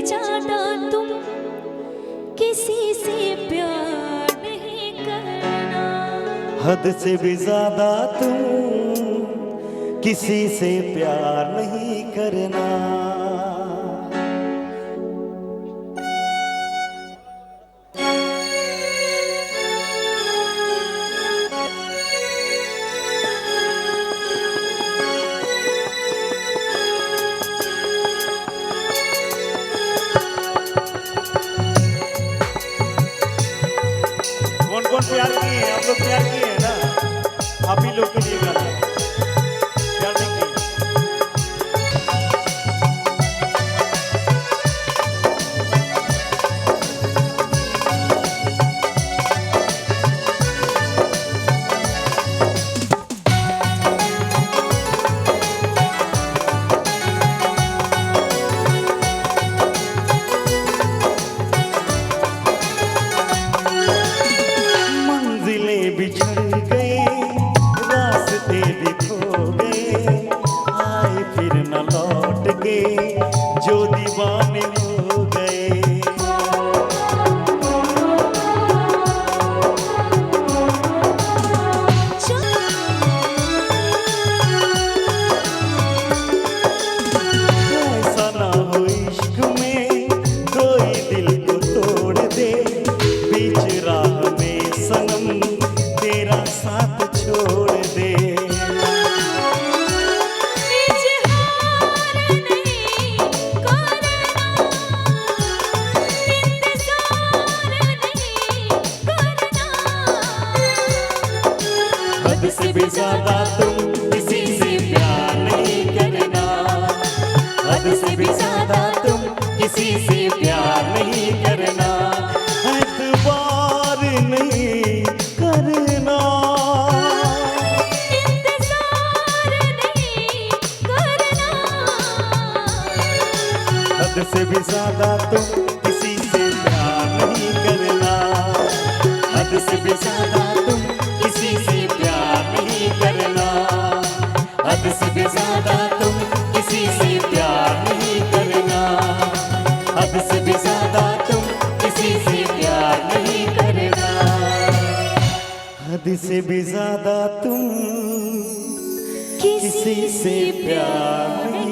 ज्यादा तुम किसी से प्यार नहीं करना। हद से भी ज्यादा तुम किसी से प्यार नहीं करना। कौन कौन प्यार किए हैं? आप लोग प्यार किए हैं ना? आप ही लोग के लिए गाना है। प्यार नहीं किए? मंजिलें बिछड़ गई, रास्ते भी खो गए, आए फिर न लौट के जो दीवाने हो गए। ऐसा ना हो इश्क में कोई दिल को तोड़ दे, बीच राह में सनम तेरा साथ छोड़ दे। इजहार नहीं करना, इंतजार नहीं करना। हद से भी ज्यादा तुम किसी से प्यार नहीं करना। हद से भी ज्यादा तुम किसी से प्यार नहीं करना। एतबार नहीं करना। इंतजार नहीं करना। हद से भी ज्यादा तुम किसी से प्यार नहीं करना। हद से भी ज्यादा तुम किसी से प्यार नहीं करना। हद से भी ज्यादा तुम किसी से प्यार नहीं करना। हद से भी ज्यादा तुम किसी से प्यार नहीं करना। हद से भी ज्यादा तुम किसी से प्यार नहीं